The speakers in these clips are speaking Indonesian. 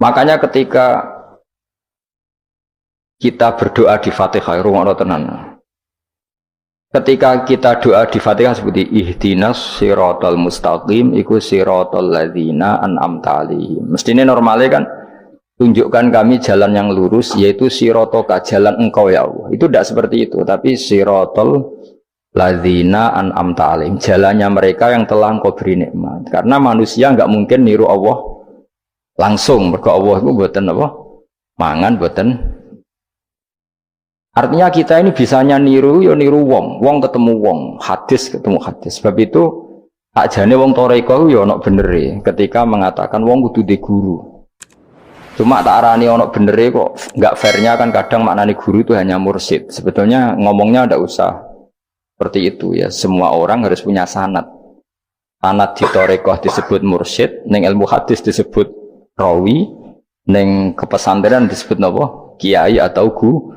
Makanya ketika kita berdoa di Fatihah, rungokno tenan. Ketika kita doa di Fatihah seperti ihdinas siratal mustaqim iku siratal ladzina an'amta 'alaihim. Mestinya normalnya kan tunjukkan kami jalan yang lurus yaitu siratoka, jalan engkau ya Allah. Itu tidak seperti itu, tapi siratal ladzina an'amta 'alaihim, jalannya mereka yang telah engkau beri nikmat. Karena manusia enggak mungkin niru Allah langsung, mergo Allah itu mboten apa? Mangan mboten. Artinya kita ini bisanya niru, ya niru wong ketemu wong, hadis ketemu hadis. Sebab itu ajane wong toreko ya ono benere ketika mengatakan wong kudu di guru. Cuma tak arani ono benere kok enggak fairnya kan kadang maknane guru itu hanya mursyid. Sebetulnya ngomongnya ndak usah seperti itu ya. Semua orang harus punya sanad. Sanad di toreko disebut mursyid, ning ilmu hadis disebut rawi, ning kepesantrenan disebut napa? Kiai atau guru.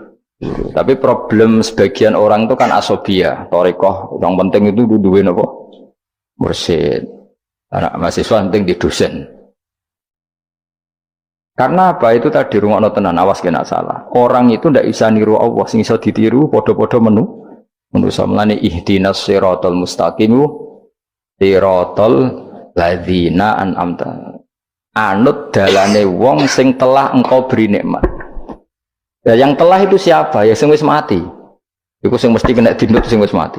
Tapi problem sebagian orang itu kan asobia, torikoh, yang penting itu duwe apa? Mursyid. Anak mahasiswa penting di dosen. Karena apa itu tadi rungokno tenan, awas kena salah. Orang itu ndak bisa niru Allah, sing iso ditiru padha-padha manusa melane ihdinas siratal mustaqim siratal ladzina an'amta. Anut dalane wong sing telah engkau beri nikmat. Ya, yang telah itu siapa? Ya sing wis mati. Iku sing mesti kena dinut sing wis mati.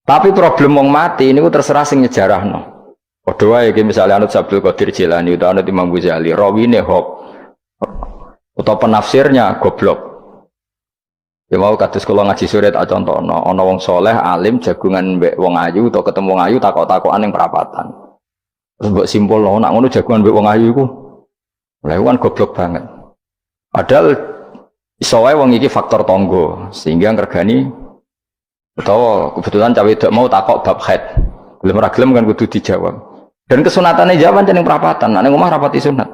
Tapi problem wong mati niku terserah sing nyejarahno. Padha wae iki misale anut Abdul Qadir Jilani utawa anut Imam Ghazali, rawine hop. Utawa penafsirnya goblok. Ya mau kados kula ngaji sore tak contohno, ana wong soleh alim jagungan mbek wong ayu utawa ketemu wong ayu takok-takokan ning perapatan. Terus mbok simpulno nak ngono jagungan mbek wong ayu iku. Lha kan goblok banget. Padahal iso wae wong iki faktor tangga sehingga ngregani utawa kebetulan cawe wedok mau takok bab haid. Gelem ora gelem kan kudu dijawab. Dan kesunatane jawab pancen ning perapatan, nek omah rapati sunat.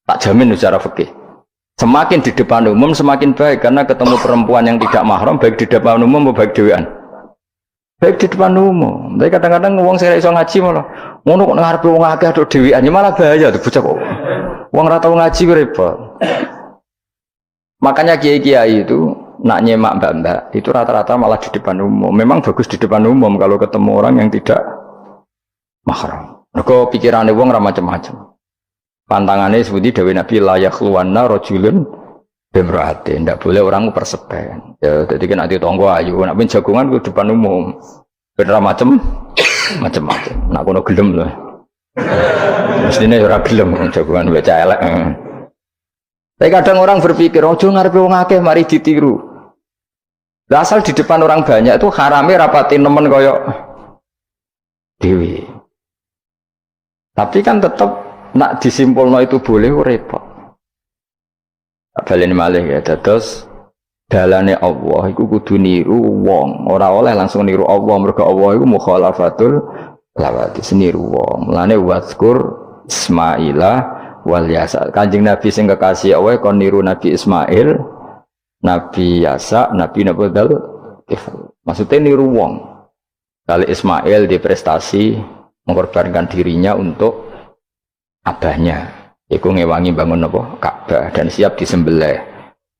Tak jamin secara fikih. Semakin di depan umum semakin baik karena ketemu perempuan yang tidak mahram baik di depan umum maupun baik dhewean. Baik di depan umum. Tapi kadang-kadang wong sing iso ngaji malah ngono kok ngarepe wong akeh tok dhewean malah bahaya tuh bocah kok. Wong ora tau ngaji repot. Makanya kiai-kiai itu nak nyemak mbak-mbak itu rata-rata malah di depan umum. Memang bagus di depan umum kalau ketemu orang yang tidak mahram. Mergo pikirane wong ora macam-macam. Pantangannya seperti Dewi Nabi la yakhluwanna rajulun bimra'atin. Ndak boleh orang persepen. Ya dadi kan ati tangga ayu, nak ben jagongan ku depan umum. Ben ora macam-macam. Nak kono gelem lho. Mestine ora gelem jagongan wek elek. Tapi kadang orang berpikir, ojo ngarepe wong akeh mari ditiru. Lah asal di depan orang banyak itu harame rapati nemen koyok dewi. Tapi kan tetap nak disimpulno itu boleh repot. Baleni malih ya dados dalane Allah iku kudu niru wong, ora oleh langsung niru Allah mergo Allah iku mukhalafatul lawati niru wong. Mulane wazkur Ismaila wal Yasa. Kanjeng Nabi sing kekasih Allah kon niru Nabi Ismail, Nabi Yasa, Nabi Nabudal. Maksudnya niru wong. Kali Ismail di prestasi mengorbankan dirinya untuk abahnya. Iku ngewangi bangun apa? Ka'bah dan siap disembelih.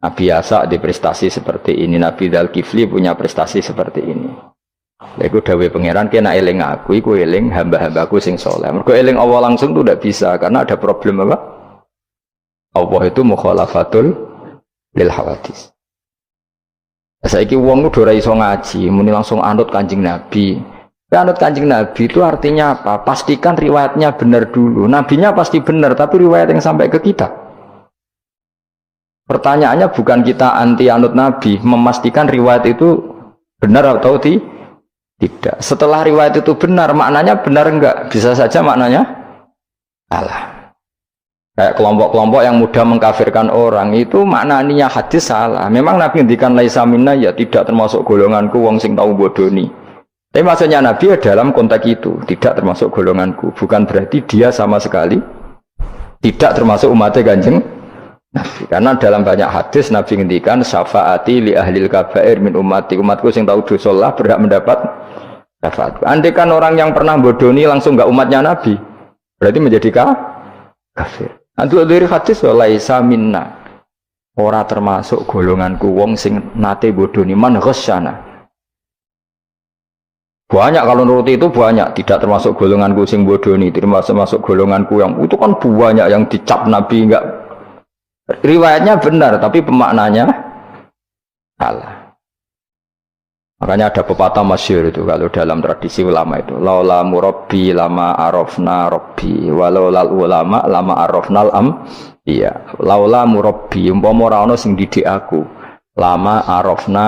Nabi Yasa di prestasi seperti ini, Nabi Dzulkifli punya prestasi seperti ini. Iku dawuh pangeran kena eling aku, iku eling hamba-hambaku sing saleh. Mergo eling Allah langsung tuh tidak bisa karena ada problem apa? Allah itu mukhalafatul lil hawadis. Saiki wong udah ora iso ngaji, muni langsung anut Kanjeng Nabi. Anut Kanjeng Nabi itu artinya apa? Pastikan riwayatnya benar dulu. Nabinya pasti benar, tapi riwayat yang sampai ke kita. Pertanyaannya bukan kita anti anut Nabi, memastikan riwayat itu benar atau tidak. Setelah riwayat itu benar, maknanya benar enggak? Bisa saja maknanya salah. Kayak kelompok-kelompok yang mudah mengkafirkan orang itu maknanya hadis salah. Memang Nabi ngendikan laisa minna ya tidak termasuk golonganku wong sing tau bodoni. Tapi maksudnya Nabi dalam konteks itu tidak termasuk golonganku. Bukan berarti dia sama sekali tidak termasuk umatnya Kanjeng Nabi. Karena dalam banyak hadis Nabi ngendikan syafaati li ahlil kabair min ummati. Umatku sing tahu dosa lah berhak mendapat syafaat. Andai kan orang yang pernah bodoni langsung enggak umatnya Nabi, berarti menjadi kafir. Antuk dari hadis laisa minna. Ora termasuk golonganku wong sing nate bodoni man ghasyana. Banyak kalau nuruti itu banyak, tidak termasuk golonganku sing bodoni, termasuk golonganku yang itu kan banyak yang dicap Nabi enggak. Riwayatnya benar tapi pemaknanya salah. Makanya ada pepatah masyhur itu kalau dalam tradisi ulama itu, laula murabbi lama arafna rabbi walau lal ulama lama arafnal am. Iya, laula murabbi umpama ora ana sing didik aku, lama arafna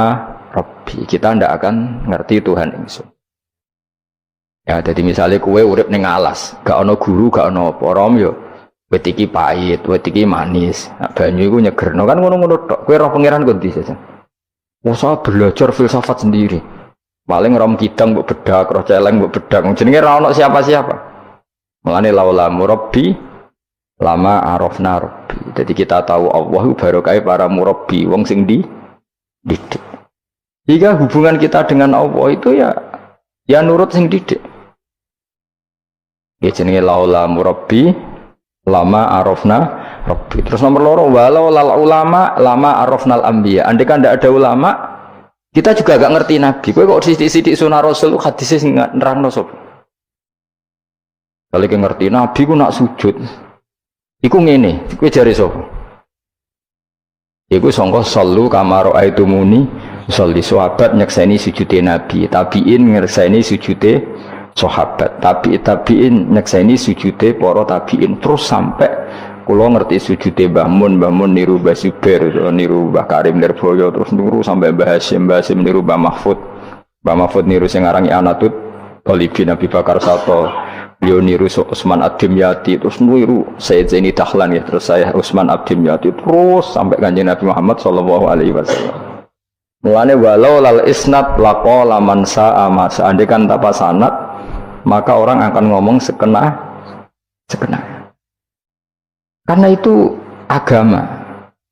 rabbi. Kita ndak akan ngerti Tuhan ingsun. Ya, jadi misalnya kue urip ning alas, gak ana guru, gak ana apa, rom yo wit iki pahit, wit iki manis. Nah, banyu iku nyegerno kan ngono-ngono tok. Kowe roh pangeran kok ndi saja. Usah belajar filsafat sendiri. Paling rom kidang mbok bedak, roh celeng mbok bedak. Jenenge ra ono siapa-siapa. Mulane laula murabbi lama arafna rabbi. Jadi kita tahu Allah barokah para murabbi wong sing didik. Jika hubungan kita dengan Allah itu ya nurut sing didik. Ya jenenge laula murabbi lama arafna rabbi. Terus nomor loro walau lal ulama lama arafnal anbiya. Andai kan ndak ada ulama, kita juga gak ngerti nabi. Kowe kok sithik-sithik sunah rasul hadis sing nerangno sapa? Kalau kowe ngerti nabi ku nak sujud iku ngene, kowe jare sapa? Iku sangka sallu kama raaitumuni sholli. Sahabat nyekseni sujude Nabi, tabiin nyekseni sujude sahabat, tabiin nyekseni sujude para tabiin, terus sampai kula ngerti sujude Mbah Mun niru Mbah Zubair, niru Mbah Karim Nirboyo, terus niru sampai Mbah Hasyim niru Mbah Mahfud niru sing aran Anatut Talibin Nabi Bakar Sato. Beliau niru Utsman Ad-Dimyati, terus niru Sayyid Zaini Dahlan ya, terus saya Utsman Ad-Dimyati, terus sampai Kanjeng Nabi Muhammad sallallahu alaihi wasallam. Mulane walau lal isnad laqala man sa'a ma seandainya tanpa sanad maka orang akan ngomong sekena. Karena itu agama.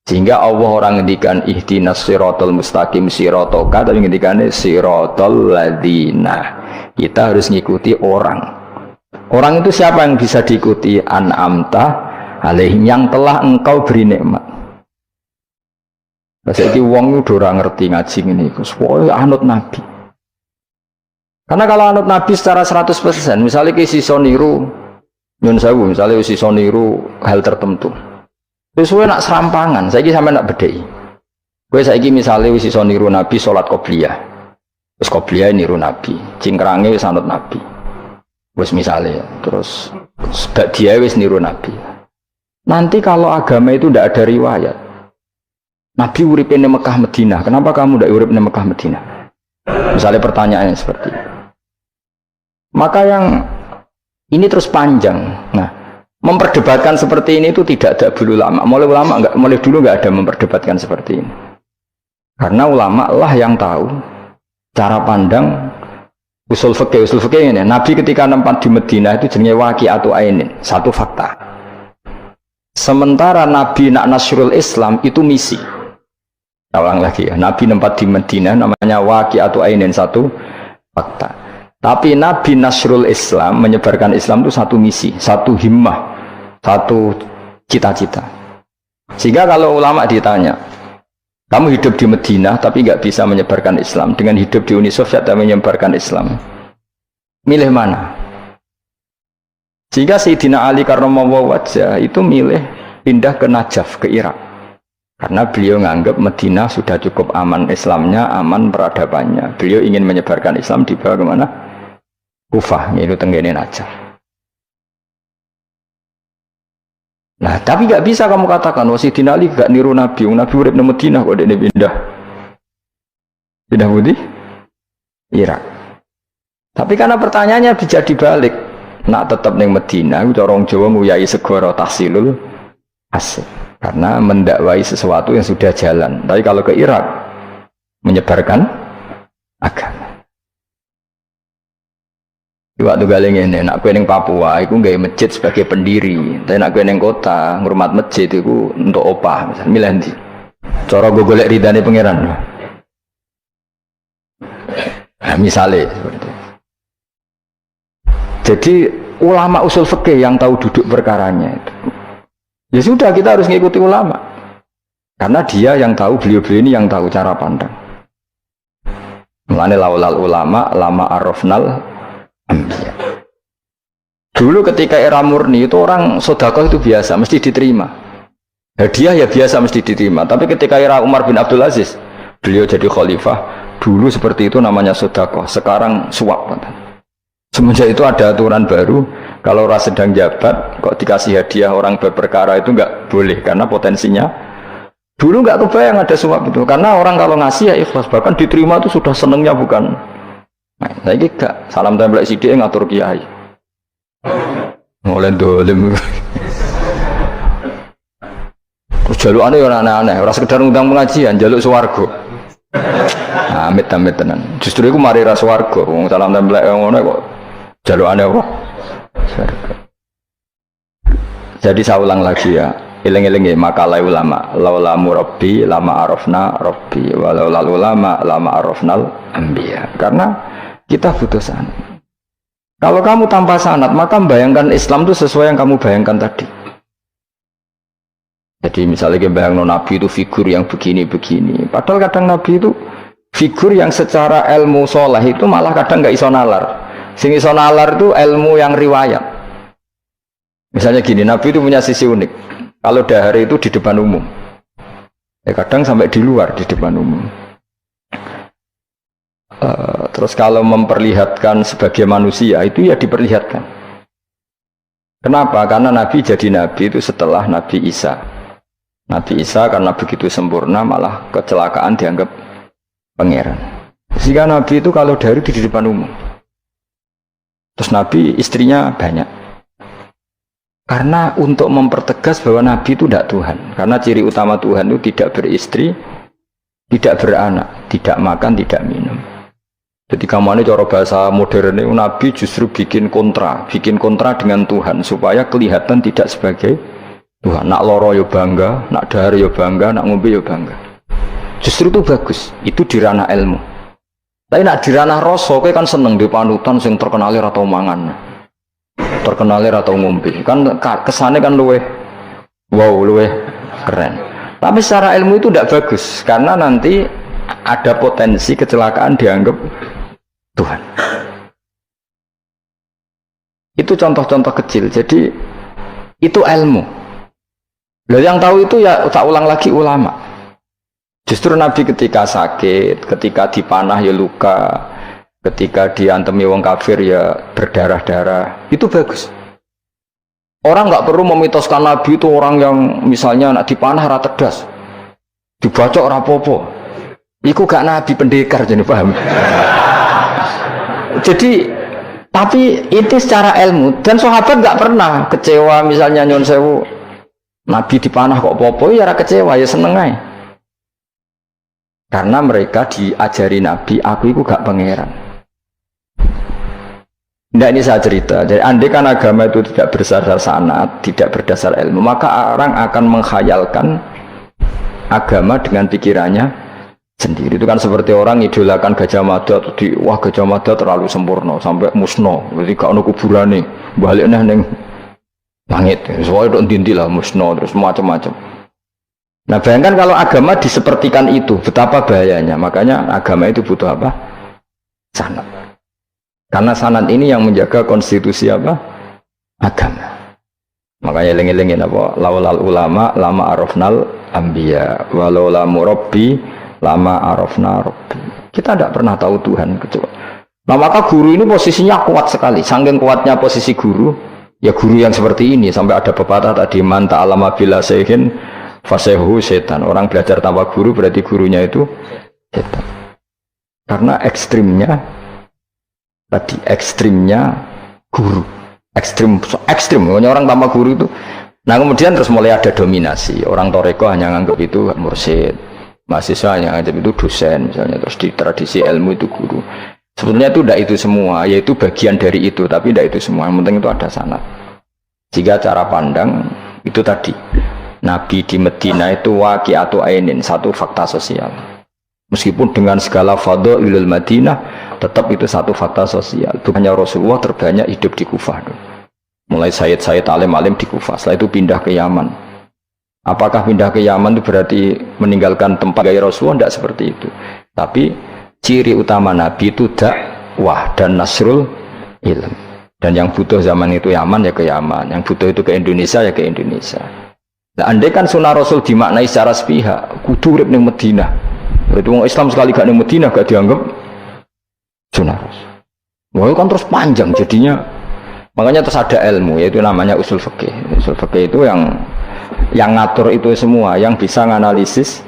Sehingga Allah orang ngendikan ihdinas siratal mustaqim siratoka, tapi ngendikane siratal ladzina. Kita harus ngikuti orang. Orang itu siapa yang bisa diikuti? An'amta alaihim, yang telah engkau beri nikmat. Saiki wong udah ora ngerti ngaji ngene iku, supaya anut Nabi. Karena kalau anut Nabi secara 100%, misalnya ke iso niru nyun sewu, misalnya iso niru hal tertentu. Terus kowe nak serampangan, saiki sampe nak bedheki. Kowe saiki misale wis iso niru Nabi salat qobliyah. Wis qobliyah niru Nabi, cingkrange wis anut Nabi. Wis misale, terus dia wis niru Nabi. Nanti kalau agama itu tidak ada riwayat. Nabi urip di Mekah Madinah, kenapa kamu tidak urip di Mekah Madinah? Misalnya pertanyaannya seperti itu. Maka yang ini terus panjang. Nah, memperdebatkan seperti ini itu tidak ada dulu lama. Mulai dulu nggak ada memperdebatkan seperti ini. Karena ulama lah yang tahu cara pandang usul fikih ini. Nabi ketika nempat di Madinah itu jenenge waqi'atu ainin, satu fakta. Sementara Nabi nak nasrul Islam itu misi. Ulang lagi ya, Nabi nempat di Madinah namanya waqi'atu ainin, satu fakta. Tapi Nabi nasrul Islam, menyebarkan Islam itu satu misi, satu himmah, satu cita-cita. Sehingga kalau ulama ditanya, kamu hidup di Madinah tapi nggak bisa menyebarkan Islam, dengan hidup di Uni Soviet dan menyebarkan Islam, milih mana? Sehingga Sayyidina Ali karramallahu wajhah itu milih pindah ke Najaf, ke Irak. Karena beliau menganggap Madinah sudah cukup aman Islamnya, aman peradabannya. Beliau ingin menyebarkan Islam di bawah kemana? Kufah, yaitu tenggene Najaf. Nah, tapi nggak bisa kamu katakan, Sayyidina Ali gak niru Nabi. Nabi urip di Madinah kok dia pindah. Pindah budi? Irak. Tapi karena pertanyaannya bisa dibalik. Nak tetap neng Madinah, orang Jawa nguyai segoro tahsilul asik. Karena mendakwai sesuatu yang sudah jalan. Tapi kalau ke Irak, menyebarkan agama. Waktu galeng ini, nak kue neng Papua, aku nggak masjid sebagai pendiri. Tapi nak kue neng kota, ngurmat masjid itu untuk opah, misalnya milih. Cara gue golek ridane pangeran. Nah, misalnya seperti itu. Jadi ulama usul fikih yang tahu duduk perkaranya Ya sudah, kita harus mengikuti ulama. Karena dia yang tahu, beliau-beliau ini yang tahu cara pandang. Mulane laulal ulama lama arafnal anbiya. Dulu ketika era murni itu orang sedekah itu biasa, mesti diterima. Hadiah ya biasa mesti diterima. Tapi ketika era Umar bin Abdul Aziz, beliau jadi khalifah, dulu seperti itu namanya sedekah, sekarang suap. Semenjak itu ada aturan baru, kalau orang sedang jabat kok dikasih hadiah orang berperkara itu enggak boleh karena potensinya. Dulu enggak kebayang ada suap itu, karena orang kalau ngasih ya ikhlas, bahkan diterima itu sudah senengnya bukan. Nah, ini enggak, salam tempel sidik ngatur kiai. Mulai dolim. Terus jalukane ora aneh-aneh, ora sekedar ngundang pengajian, jaluk swarga. Amit-amit tenan. Justru iku mari ra swarga, wong salam tempel ngono kok jalukane apa? Swarga. Jadi saya ulang lagi ya. Eling-eling makalah ulama, laula murabbi lama arafna rabbi walau ulama lama arafnal anbiya. Karena kita butuh sanad. Kalau kamu tanpa sanad, maka bayangkan Islam itu sesuai yang kamu bayangkan tadi. Jadi misalnya bayangkan Nabi itu figur yang begini-begini. Padahal kadang Nabi itu figur yang secara ilmu soleh itu malah kadang nggak iso nalar. Sing iso nalar itu ilmu yang riwayat. Misalnya gini, Nabi itu punya sisi unik. Kalau dahar itu di depan umum, kadang sampai di luar di depan umum. Terus kalau memperlihatkan sebagai manusia itu ya diperlihatkan. Kenapa? Karena Nabi jadi Nabi itu setelah Nabi Isa. Nabi Isa karena begitu sempurna malah kecelakaan dianggap pangeran. Sehingga Nabi itu kalau dahar itu di depan umum. Terus Nabi istrinya banyak. Karena untuk mempertegas bahwa Nabi itu tidak Tuhan. Karena ciri utama Tuhan itu tidak beristri, tidak beranak, tidak makan, tidak minum. Jadi kamu ini cara bahasa modern itu Nabi justru bikin kontra dengan Tuhan supaya kelihatan tidak sebagai Tuhan. Nak loro yo bangga, nak dahar yo bangga, nak ngombe yo bangga. Justru itu bagus. Itu di ranah ilmu. Tapi nak di ranah rasa, kowe kan seneng di panutan sing terkenal atau mangan. Terkenalir atau ngombe kan kesannya kan luweh keren. Tapi secara ilmu itu tidak bagus karena nanti ada potensi kecelakaan dianggap Tuhan. Itu contoh-contoh kecil. Jadi itu ilmu. Loh, yang tahu itu ya tak ulang lagi ulama. Justru Nabi ketika sakit, ketika dipanah ya luka, ketika diantemi wong kafir ya berdarah-darah, itu bagus. Orang nggak perlu memitoskan Nabi itu orang yang misalnya nak dipanah rata tegas, dibacok rapopo. Iku gak Nabi pendekar jadi paham. Jadi tapi itu secara ilmu dan sahabat nggak pernah kecewa misalnya nyon sewu Nabi dipanah kok popo ya kecewa ya seneng aja. Karena mereka diajari Nabi aku itu gak pangeran. Nah ini saya cerita, jadi andai kan agama itu tidak berdasar sanad, tidak berdasar ilmu, maka orang akan menghayalkan agama dengan pikirannya sendiri. Itu kan seperti orang idolakan Gajah Mada, wah Gajah Mada terlalu sempurna, sampai musno, jadi gak ada kuburan nih, baliknya neng langit, soalnya itu dintilah musno, terus macam-macam. Nah bayangkan kalau agama disepertikan itu, betapa bahayanya, makanya agama itu butuh apa? Sanad. Karena sanad ini yang menjaga konstitusi apa? Agama. Makanya eling-elingin apa? Laulal ulama lama arafnal anbiya walau la murabbi lama arafna rabbi. Kita tidak pernah tahu Tuhan kecuali. Nah maka guru ini posisinya kuat sekali. Saking kuatnya posisi guru, ya guru yang seperti ini sampai ada pepatah tadi man ta'allama bila sayhin fasehu setan. Orang belajar tanpa guru berarti gurunya itu setan. Karena ekstrimnya guru, ekstrim, orang tanpa guru itu. Nah kemudian terus mulai ada dominasi. Orang toreko hanya nganggap itu mursyid, mahasiswa hanya nganggap itu dosen misalnya. Terus di tradisi ilmu itu guru. Sebetulnya itu tidak itu semua, yaitu bagian dari itu, tapi tidak itu semua. Yang penting itu ada sanad. Jika cara pandang itu tadi, Nabi di Medina itu waqi'atu ainin, satu fakta sosial. Meskipun dengan segala fadhailul Madinah, tetap itu satu fakta sosial. Bukannya Rasulullah terbanyak hidup di Kufah. Mulai Sayyid alim-alim di Kufah, setelah itu pindah ke Yaman. Apakah pindah ke Yaman itu berarti meninggalkan tempat gaya Rasulullah? Tidak seperti itu. Tapi ciri utama Nabi itu dakwah dan nasrul ilm. Dan yang butuh zaman itu Yaman ya ke Yaman, yang butuh itu ke Indonesia ya ke Indonesia. Nah, andai kan sunnah Rasul dimaknai secara sepihak, kudu urip ning Madinah. Berarti orang Islam sekali gak ning Madinah gak dianggap sunnah Rasul. Wah, kan terus panjang jadinya. Makanya terus ada ilmu, yaitu namanya usul fikih. Usul fikih itu yang ngatur itu semua, yang bisa menganalisis.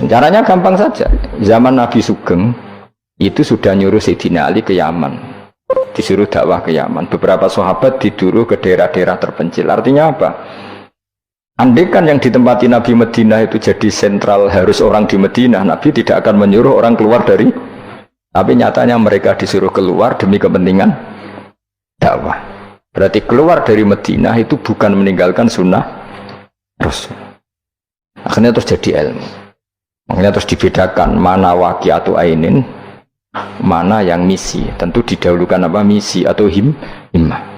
Caranya gampang saja. Zaman Nabi Sugeng itu sudah nyuruh Sayyidina Ali ke Yaman, disuruh dakwah ke Yaman. Beberapa sahabat disuruh ke daerah-daerah terpencil. Artinya apa? Andai kan yang ditempati Nabi Madinah itu jadi sentral, harus orang di Madinah, Nabi tidak akan menyuruh orang keluar dari. Tapi nyatanya mereka disuruh keluar demi kepentingan dakwah. Berarti keluar dari Madinah itu bukan meninggalkan sunnah Rasul. Akhirnya terus jadi ilmu. Makanya terus dibedakan mana waqi'atu ainin, mana yang misi. Tentu didahulukan apa, misi atau himmah.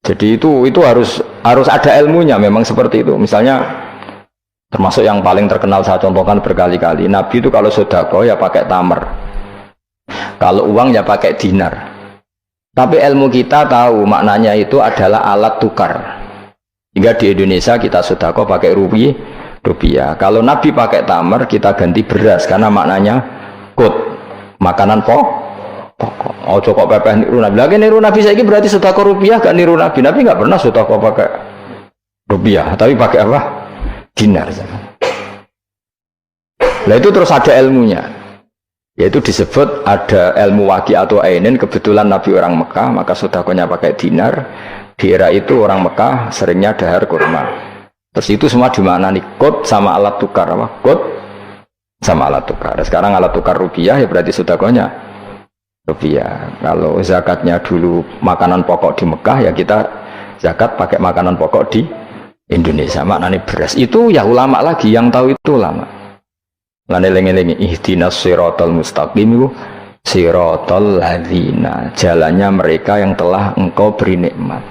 Jadi itu harus ada ilmunya, memang seperti itu. Misalnya termasuk yang paling terkenal saya contohkan berkali-kali, Nabi itu kalau sedekah ya pakai tamar, kalau uang ya pakai dinar. Tapi ilmu kita tahu maknanya itu adalah alat tukar. Hingga di Indonesia kita sedekah pakai rupiah. Kalau Nabi pakai tamar, kita ganti beras karena maknanya kut, makanan pokok. Oh kok pepeh niru Nabi. Lagi niru Nabi saiki berarti sedekah rupiah gak niru Nabi. Nabi gak pernah sedekah pakai rupiah, tapi pakai apa? Dinar. Nah itu terus ada ilmunya. Yaitu disebut ada ilmu waqi'atu ainin. Kebetulan Nabi orang Mekah, maka sedekahnya pakai dinar. Di era itu orang Mekah seringnya dahar kurma. Terus itu semua dimaknani kut sama alat tukar, apa? Kut sama alat tukar. Sekarang alat tukar rupiah ya berarti sedekahnya rupiah. Kalau zakatnya dulu makanan pokok di Mekah, ya kita zakat pakai makanan pokok di Indonesia, maknanya beras. Itu ya ulama lagi yang tahu, itu ulama. Lane lengi-lengi ihdinas siratal mustaqim, siratal ladzina, jalannya mereka yang telah engkau beri nikmat.